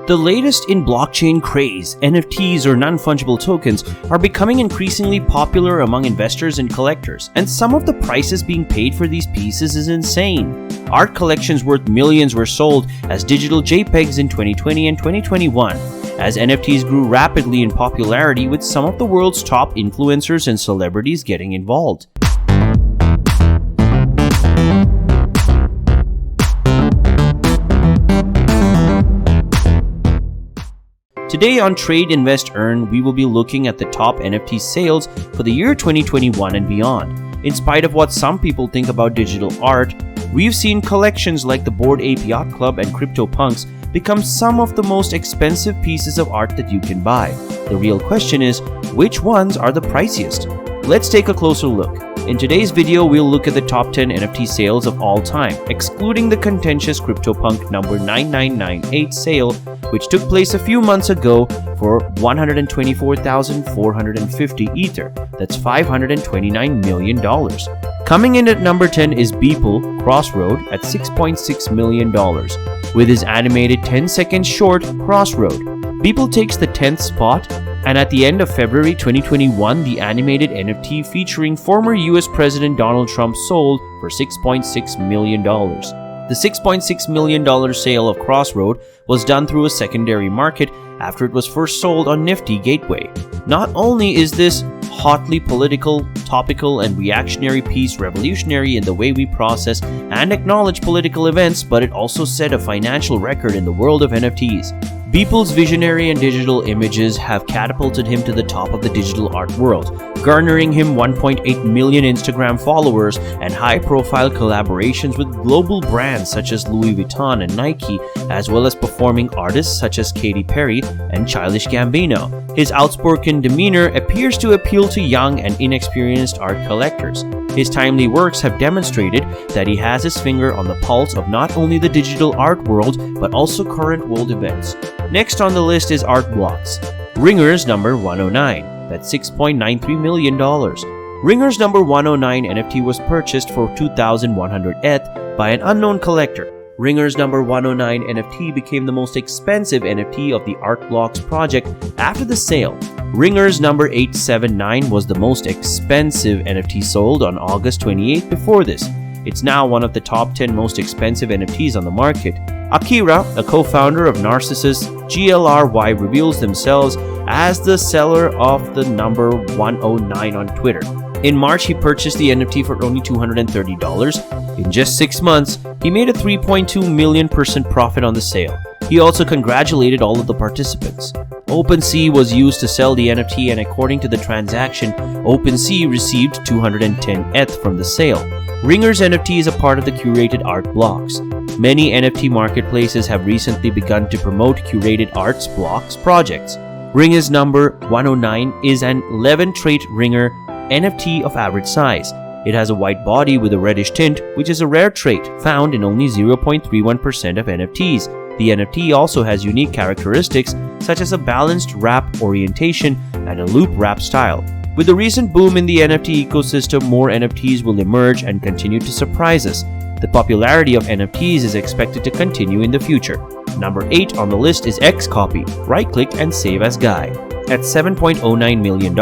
The latest in blockchain craze, NFTs or non-fungible tokens are becoming increasingly popular among investors and collectors, and some of the prices being paid for these pieces is insane. Art collections worth millions were sold as digital jpegs in 2020 and 2021, as NFTs grew rapidly in popularity with some of the world's top influencers and celebrities getting involved. Today on Trade, Invest, Earn, we will be looking at the top NFT sales for the year 2021 and beyond. In spite of what some people think about digital art, we've seen collections like the Bored Ape Yacht Club and CryptoPunks become some of the most expensive pieces of art that you can buy. The real question is, which ones are the priciest? Let's take a closer look. In today's video, we'll look at the top 10 NFT sales of all time, excluding the contentious CryptoPunk number 9998 sale, which took place a few months ago for 124,450 Ether. That's $529 million. Coming in at number 10 is Beeple Crossroad at $6.6 million, with his animated 10-second short Crossroad. Beeple takes the 10th spot, and at the end of February 2021, the animated NFT featuring former US President Donald Trump sold for $6.6 million. The $6.6 million sale of Crossroad was done through a secondary market after it was first sold on Nifty Gateway. Not only is this hotly political, topical, and reactionary piece revolutionary in the way we process and acknowledge political events, but it also set a financial record in the world of NFTs. Beeple's visionary and digital images have catapulted him to the top of the digital art world, garnering him 1.8 million Instagram followers and high-profile collaborations with global brands such as Louis Vuitton and Nike, as well as performing artists such as Katy Perry and Childish Gambino. His outspoken demeanor appears to appeal to young and inexperienced art collectors. His timely works have demonstrated that he has his finger on the pulse of not only the digital art world, but also current world events. Next on the list is Art Blocks. Ringer's number 109, that's $6.93 million. Ringer's number 109 NFT was purchased for 2,100 ETH by an unknown collector. Ringer's number 109 NFT became the most expensive NFT of the Art Blocks project after the sale. Ringer's number 879 was the most expensive NFT sold on August 28 before this. It's now one of the top 10 most expensive NFTs on the market. Akira, a co-founder of Narcissus GLRY, reveals themselves as the seller of the number 109 on Twitter. In March, he purchased the NFT for only $230. In just 6 months, he made a 3.2 million % profit on the sale. He also congratulated all of the participants. OpenSea was used to sell the NFT, and according to the transaction, OpenSea received 210 ETH from the sale. Ringer's NFT is a part of the curated art blocks. Many NFT marketplaces have recently begun to promote curated arts blocks projects. Ringer's number 109 is an 11-trait Ringer NFT of average size. It has a white body with a reddish tint, which is a rare trait found in only 0.31% of NFTs. The NFT also has unique characteristics such as a balanced wrap orientation and a loop wrap style. With the recent boom in the NFT ecosystem, more NFTs will emerge and continue to surprise us. The popularity of NFTs is expected to continue in the future. Number 8 on the list is Xcopy. Right-click and save as Guy at $7.09 million.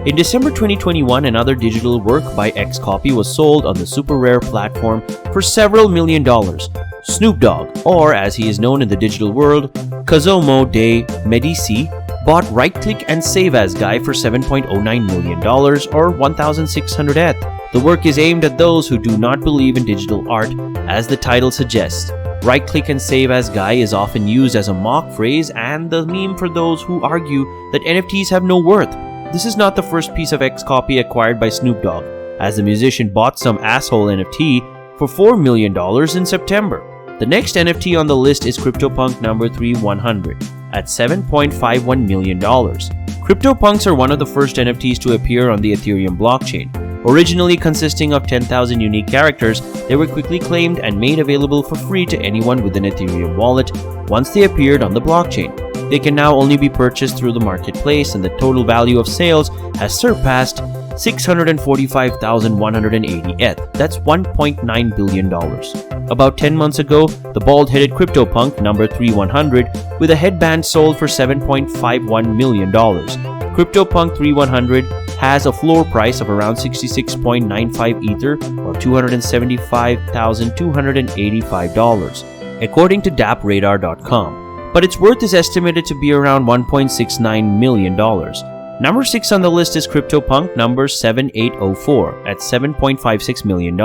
In December 2021, another digital work by Xcopy was sold on the super rare platform for several million dollars. Snoop Dogg, or as he is known in the digital world, Kazomo de Medici, bought Right-click and Save As Guy for $7.09 million or 1,600 ETH. The work is aimed at those who do not believe in digital art, as the title suggests. Right-click and Save As Guy is often used as a mock phrase and the meme for those who argue that NFTs have no worth. This is not the first piece of Xcopy acquired by Snoop Dogg, as the musician bought some asshole NFT for $4 million in September. The next NFT on the list is CryptoPunk number 3100 at $7.51 million. CryptoPunks are one of the first NFTs to appear on the Ethereum blockchain. Originally consisting of 10,000 unique characters, they were quickly claimed and made available for free to anyone with an Ethereum wallet once they appeared on the blockchain. They can now only be purchased through the marketplace, and the total value of sales has surpassed 645,180 ETH. That's $1.9 billion. About 10 months ago, the bald-headed CryptoPunk number 3100 with a headband sold for $7.51 million. CryptoPunk 3100 has a floor price of around 66.95 Ether or $275,285, according to dappradar.com, but its worth is estimated to be around $1.69 million. Number 6 on the list is CryptoPunk number 7804 at $7.56 million.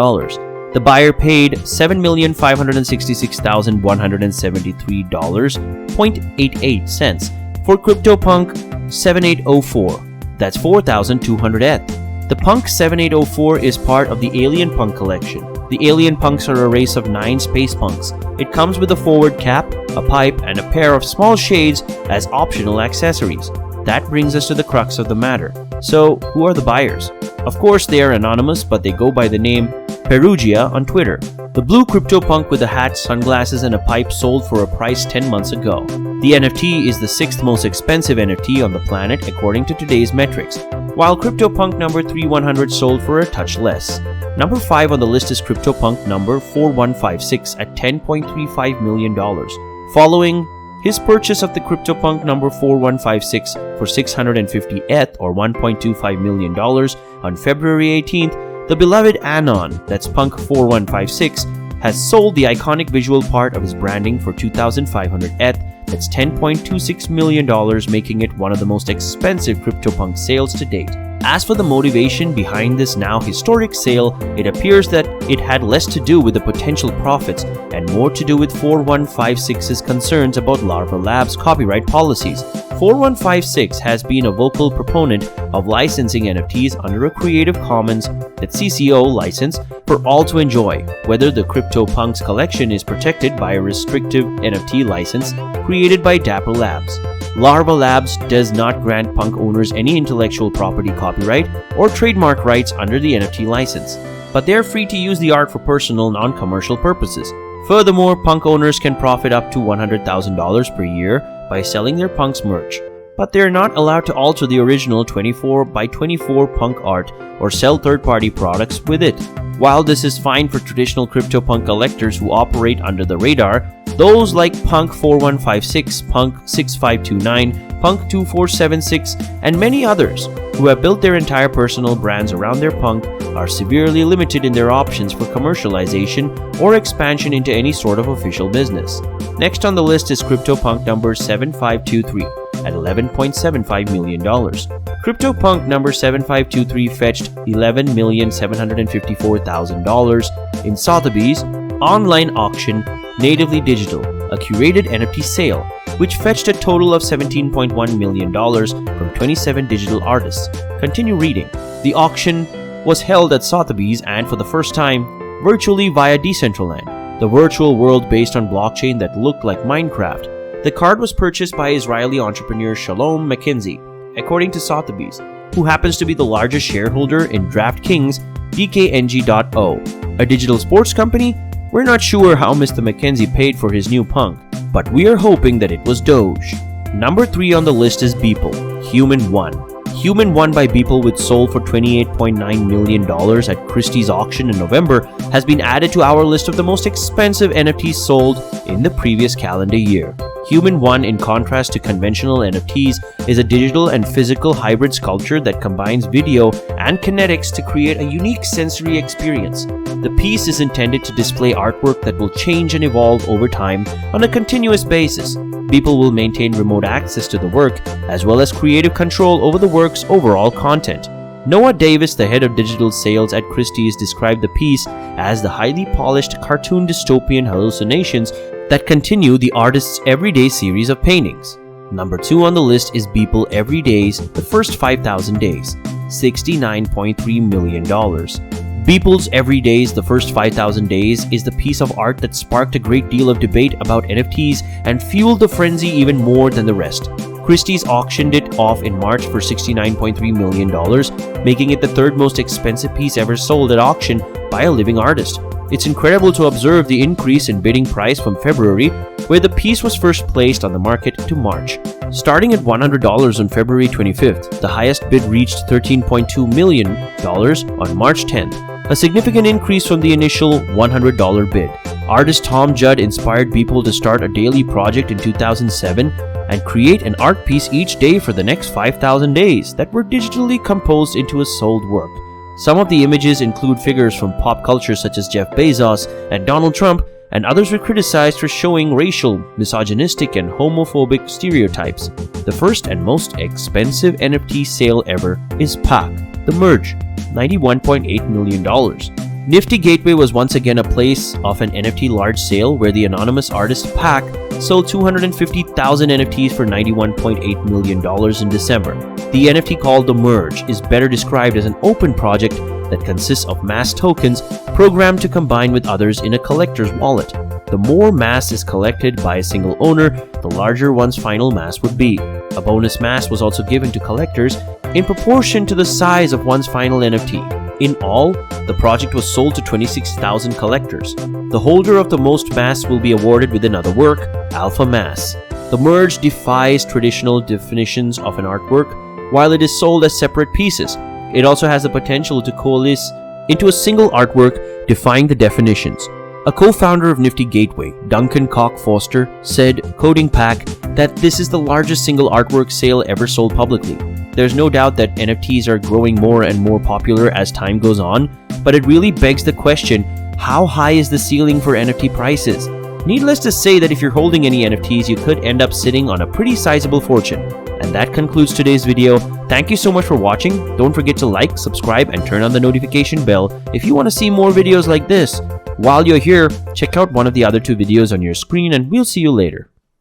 The buyer paid $7,566,173.88 for CryptoPunk 7804. That's 4,200 ETH. The Punk 7804 is part of the Alien Punk collection. The Alien Punks are a race of 9 space punks. It comes with a forward cap, a pipe, and a pair of small shades as optional accessories. That brings us to the crux of the matter. So, who are the buyers? Of course, they are anonymous, but they go by the name Perugia on Twitter. The blue CryptoPunk with a hat, sunglasses, and a pipe sold for a price 10 months ago. The NFT is the 6th most expensive NFT on the planet according to today's metrics, while CryptoPunk number 3100 sold for a touch less. Number 5 on the list is CryptoPunk number 4156 at $10.35 million. Following his purchase of the CryptoPunk number 4156 for 650 ETH or $1.25 million on February 18th, the beloved Anon, that's Punk 4156, has sold the iconic visual part of his branding for 2,500 ETH, that's $10.26 million, making it one of the most expensive CryptoPunk sales to date. As for the motivation behind this now historic sale, it appears that it had less to do with the potential profits and more to do with 4156's concerns about Larva Labs' copyright policies. 4156 has been a vocal proponent of licensing NFTs under a Creative Commons (CC0) license for all to enjoy, whether the CryptoPunks collection is protected by a restrictive NFT license created by Dapper Labs. Larva Labs does not grant punk owners any intellectual property copyright or trademark rights under the NFT license, but they are free to use the art for personal, non-commercial purposes. Furthermore, punk owners can profit up to $100,000 per year by selling their punks merch, but they are not allowed to alter the original 24x24 punk art or sell third-party products with it. While this is fine for traditional CryptoPunk collectors who operate under the radar, those like Punk 4156, Punk 6529, Punk 2476, and many others who have built their entire personal brands around their punk are severely limited in their options for commercialization or expansion into any sort of official business. Next on the list is CryptoPunk number 7523 at $11.75 million. CryptoPunk number 7523 fetched $11,754,000 in Sotheby's online auction Natively Digital, a curated NFT sale, which fetched a total of $17.1 million from 27 digital artists. Continue reading. The auction was held at Sotheby's and for the first time, virtually via Decentraland, the virtual world based on blockchain that looked like Minecraft. The card was purchased by Israeli entrepreneur Shalom McKenzie, according to Sotheby's, who happens to be the largest shareholder in DraftKings DKNG.O, a digital sports company. We're not sure how Mr. McKenzie paid for his new punk, but we are hoping that it was Doge. Number 3 on the list is Beeple, Human 1. Human 1 by Beeple, which sold for $28.9 million at Christie's auction in November, has been added to our list of the most expensive NFTs sold in the previous calendar year. Human 1, in contrast to conventional NFTs, is a digital and physical hybrid sculpture that combines video and kinetics to create a unique sensory experience. The piece is intended to display artwork that will change and evolve over time on a continuous basis. Beeple will maintain remote access to the work, as well as creative control over the work's overall content. Noah Davis, the head of digital sales at Christie's, described the piece as the highly polished cartoon dystopian hallucinations that continue the artist's everyday series of paintings. Number 2 on the list is Beeple Every Days, The First 5,000 Days, $69.3 million. Beeple's Every Days, The First 5,000 Days is the piece of art that sparked a great deal of debate about NFTs and fueled the frenzy even more than the rest. Christie's auctioned it off in March for $69.3 million, making it the third most expensive piece ever sold at auction by a living artist. It's incredible to observe the increase in bidding price from February, where the piece was first placed on the market, to March. Starting at $100 on February 25th, the highest bid reached $13.2 million on March 10th, a significant increase from the initial $100 bid. Artist Tom Judd inspired Beeple to start a daily project in 2007 and create an art piece each day for the next 5,000 days that were digitally composed into a sold work. Some of the images include figures from pop culture such as Jeff Bezos and Donald Trump, and others were criticized for showing racial, misogynistic, and homophobic stereotypes. The first and most expensive NFT sale ever is Pac The Merge, $91.8 million. Nifty Gateway was once again a place of an NFT large sale where the anonymous artist Pac sold 250,000 NFTs for $91.8 million in December. The NFT called The Merge is better described as an open project that consists of mass tokens programmed to combine with others in a collector's wallet. The more mass is collected by a single owner, the larger one's final mass would be. A bonus mass was also given to collectors in proportion to the size of one's final NFT. In all, the project was sold to 26,000 collectors. The holder of the most mass will be awarded with another work, Alpha Mass. The Merge defies traditional definitions of an artwork. While it is sold as separate pieces, it also has the potential to coalesce into a single artwork defying the definitions. A co-founder of Nifty Gateway, Duncan Cock Foster, said, quoting Pac, that this is the largest single artwork sale ever sold publicly. There's no doubt that NFTs are growing more and more popular as time goes on, but it really begs the question, how high is the ceiling for NFT prices? Needless to say that if you're holding any NFTs, you could end up sitting on a pretty sizable fortune. And that concludes today's video. Thank you so much for watching. Don't forget to like, subscribe, and turn on the notification bell if you want to see more videos like this. While you're here, check out one of the other two videos on your screen, and we'll see you later.